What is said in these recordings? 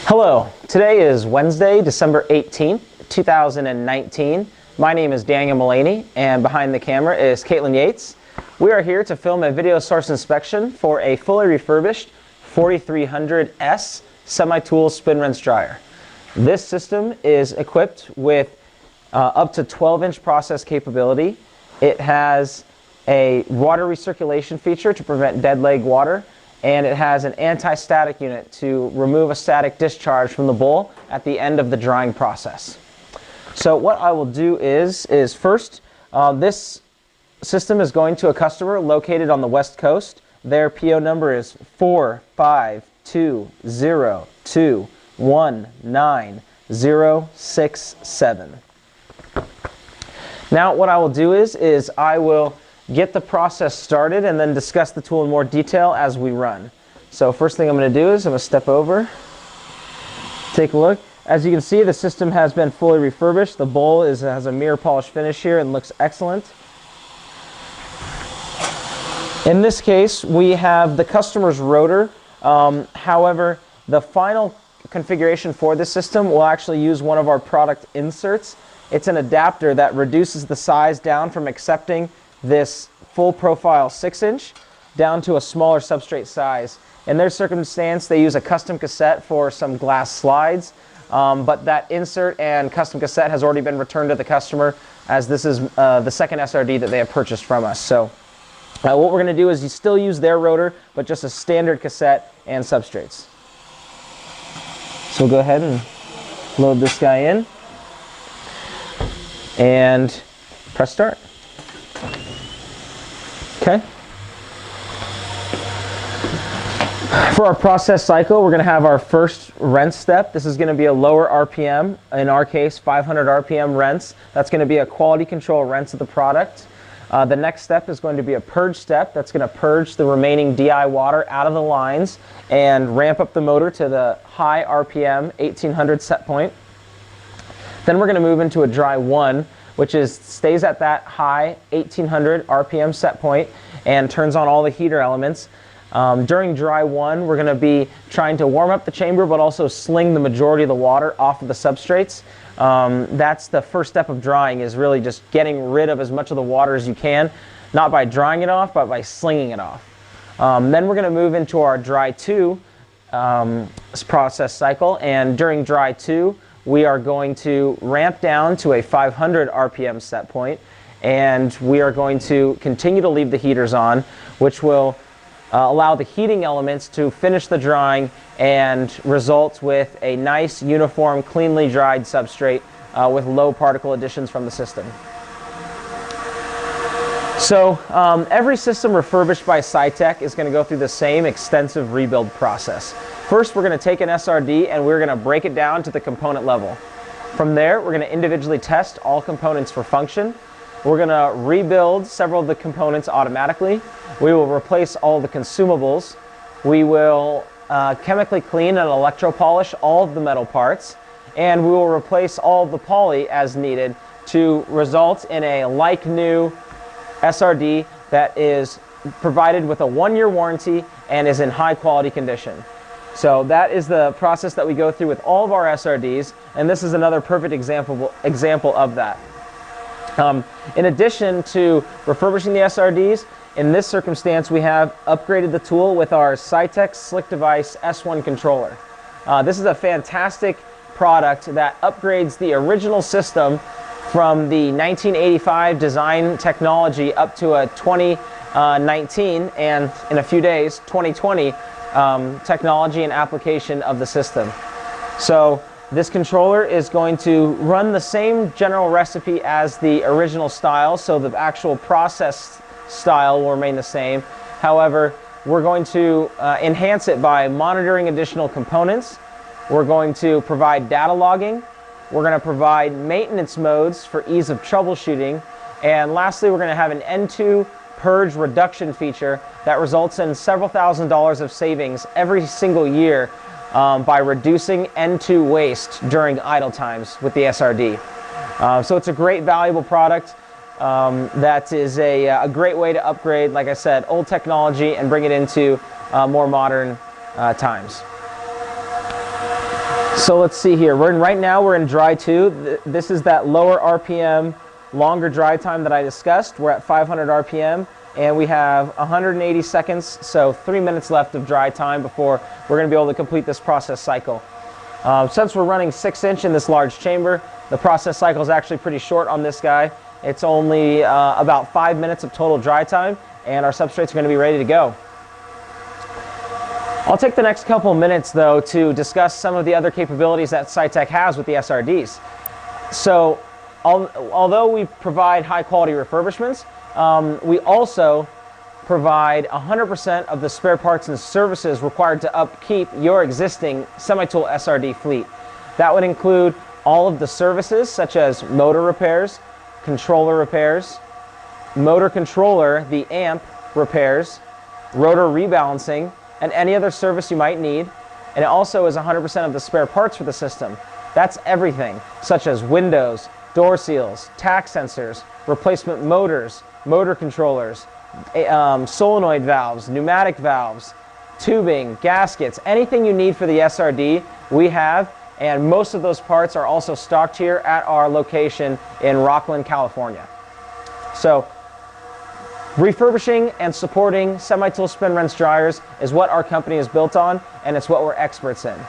Hello, today is Wednesday, December 18th, 2019. My name is Daniel Mullany, and behind the camera is Caitlin Yates. We are here to film a video source inspection for a fully refurbished 4300S semi-tool spin rinse dryer. This system is equipped with up to 12-inch process capability. It has a water recirculation feature to prevent dead leg water, and it has an anti-static unit to remove a static discharge from the bowl at the end of the drying process. So what I will do is first, this system is going to a customer located on the West Coast. Their PO number is 45202199067. Now what I will do is I will get the process started and then discuss the tool in more detail as we run. So first thing I'm going to do is I'm going to step over, take a look. As you can see, the system has been fully refurbished. The bowl has a mirror polish finish here and looks excellent. In this case, we have the customer's rotor. However, the final configuration for this system will actually use one of our product inserts. It's an adapter that reduces the size down from accepting this full profile 6-inch down to a smaller substrate size. In their circumstance, they use a custom cassette for some glass slides, but that insert and custom cassette has already been returned to the customer, as this is the second SRD that they have purchased from us. So what we're going to do is you still use their rotor, but just a standard cassette and substrates. So we'll go ahead and load this guy in and press start. Okay. For our process cycle, we're going to have our first rinse step. This is going to be a lower RPM, in our case 500 RPM rinse. That's going to be a quality control rinse of the product. The next step is going to be a purge step. That's going to purge the remaining DI water out of the lines and ramp up the motor to the high RPM 1800 set point. Then we're going to move into a dry 1, which stays at that high 1800 RPM set point and turns on all the heater elements. During dry 1, we're going to be trying to warm up the chamber but also sling the majority of the water off of the substrates. That's the first step of drying, is really just getting rid of as much of the water as you can, not by drying it off but by slinging it off. Then we're going to move into our dry 2 process cycle, and during dry 2 we are going to ramp down to a 500 RPM set point, and we are going to continue to leave the heaters on, which will allow the heating elements to finish the drying and result with a nice, uniform, cleanly dried substrate with low particle additions from the system. So every system refurbished by Sitek is going to go through the same extensive rebuild process. First, we're going to take an SRD and we're going to break it down to the component level. From there, we're going to individually test all components for function. We're going to rebuild several of the components automatically. We will replace all the consumables. We will chemically clean and electropolish all of the metal parts. And we will replace all of the poly as needed to result in a like-new SRD that is provided with a 1-year warranty and is in high quality condition. So that is the process that we go through with all of our SRDs, and this is another perfect example of that. In addition to refurbishing the SRDs, in this circumstance we have upgraded the tool with our Sitek SlickDevice S1 Controller. This is a fantastic product that upgrades the original system from the 1985 design technology up to a 2019 and in a few days 2020 technology and application of the system. So this controller is going to run the same general recipe as the original style, so the actual process style will remain the same. However, we're going to enhance it by monitoring additional components. We're going to provide data logging. We're going to provide maintenance modes for ease of troubleshooting. And lastly, we're going to have an N2 purge reduction feature that results in several $1,000s of savings every single year by reducing N2 waste during idle times with the SRD. So it's a great, valuable product that is a great way to upgrade, like I said, old technology and bring it into more modern times. So let's see here. Right now we're in dry 2. This is that lower RPM, longer dry time that I discussed. We're at 500 RPM, and we have 180 seconds, so 3 minutes left of dry time before we're going to be able to complete this process cycle. Since we're running 6-inch in this large chamber, the process cycle is actually pretty short on this guy. It's only about 5 minutes of total dry time, and our substrates are going to be ready to go. I'll take the next couple minutes, though, to discuss some of the other capabilities that Sitek has with the SRDs. So, although we provide high-quality refurbishments, we also provide 100% of the spare parts and services required to upkeep your existing semi-tool SRD fleet. That would include all of the services, such as motor repairs, controller repairs, motor controller, the amp repairs, rotor rebalancing, and any other service you might need. And it also is 100% of the spare parts for the system. That's everything, such as windows, door seals, tach sensors, replacement motors, motor controllers, solenoid valves, pneumatic valves, tubing, gaskets, anything you need for the SRD, we have, and most of those parts are also stocked here at our location in Rocklin, California. So, refurbishing and supporting semi-tool spin rinse dryers is what our company is built on, and it's what we're experts in.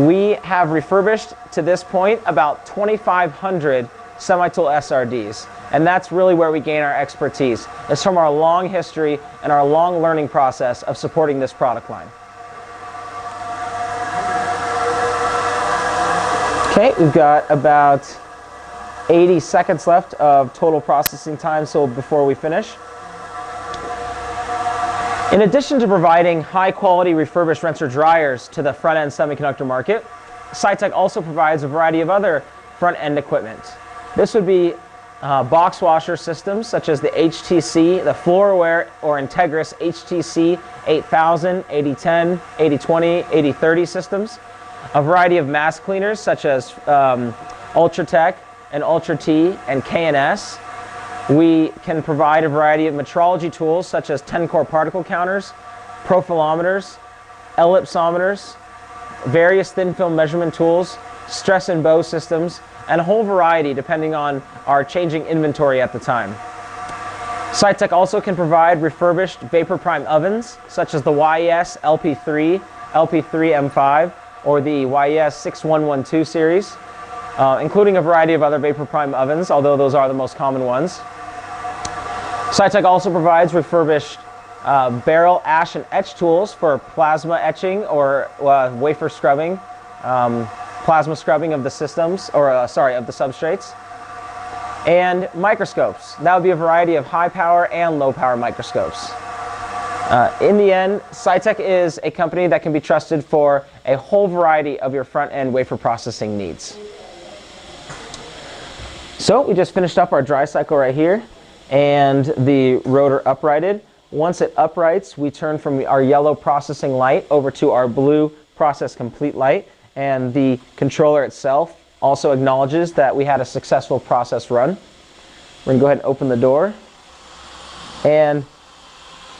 We have refurbished, to this point, about 2,500 semi-tool SRDs, and that's really where we gain our expertise. It's from our long history and our long learning process of supporting this product line. Okay, we've got about 80 seconds left of total processing time, so before we finish. In addition to providing high-quality refurbished rinser dryers to the front-end semiconductor market, Sitek also provides a variety of other front-end equipment. This would be box washer systems such as the HTC, the Floorware or Integris HTC 8000, 8010, 8020, 8030 systems, a variety of mask cleaners such as Ultratech and Ultra T and K&S. We can provide a variety of metrology tools such as 10-core particle counters, profilometers, ellipsometers, various thin film measurement tools, stress and bow systems, and a whole variety depending on our changing inventory at the time. Sitek also can provide refurbished vapor prime ovens such as the YES LP3, LP3 M5, or the YES 6112 series, including a variety of other vapor prime ovens, although those are the most common ones. Sitek also provides refurbished barrel ash and etch tools for plasma etching or wafer scrubbing, plasma scrubbing of the systems, or of the substrates, and microscopes. That would be a variety of high power and low power microscopes. In the end, Sitek is a company that can be trusted for a whole variety of your front-end wafer processing needs. So we just finished up our dry cycle right here, and the rotor uprighted. Once it uprights, we turn from our yellow processing light over to our blue process complete light, and the controller itself also acknowledges that we had a successful process run. We're going to go ahead and open the door, and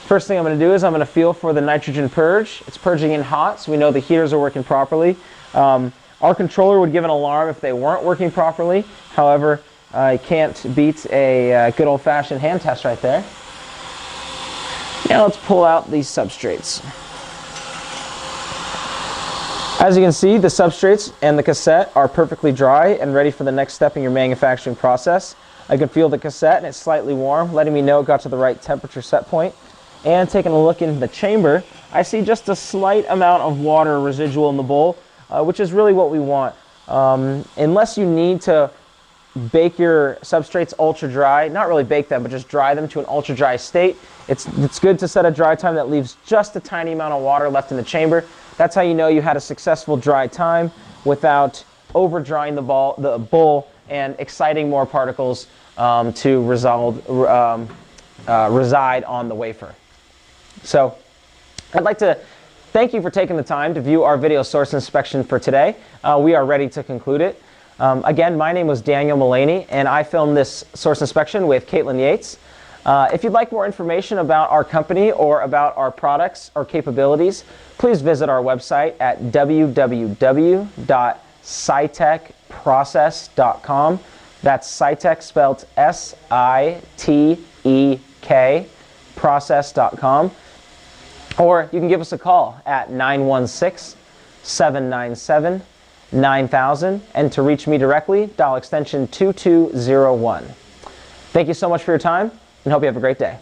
first thing I'm going to do is I'm going to feel for the nitrogen purge. It's purging in hot, so we know the heaters are working properly. Our controller would give an alarm if they weren't working properly. However, I can't beat a good old-fashioned hand test right there. Now let's pull out these substrates. As you can see, the substrates and the cassette are perfectly dry and ready for the next step in your manufacturing process. I can feel the cassette and it's slightly warm, letting me know it got to the right temperature set point. And taking a look into the chamber, I see just a slight amount of water residual in the bowl, which is really what we want. Unless you need to bake your substrates ultra dry, not really bake them, but just dry them to an ultra dry state, it's good to set a dry time that leaves just a tiny amount of water left in the chamber. That's how you know you had a successful dry time without over drying the bowl and exciting more particles to reside on the wafer. So I'd like to thank you for taking the time to view our video source inspection for today. We are ready to conclude it. Again, my name was Daniel Mullany, and I filmed this source inspection with Caitlin Yates. If you'd like more information about our company or about our products or capabilities, please visit our website at www.sitekprocess.com. That's Sitek spelled S-I-T-E-K, process.com. Or you can give us a call at 916-797-9000. And to reach me directly, dial extension 2201. Thank you so much for your time, and hope you have a great day.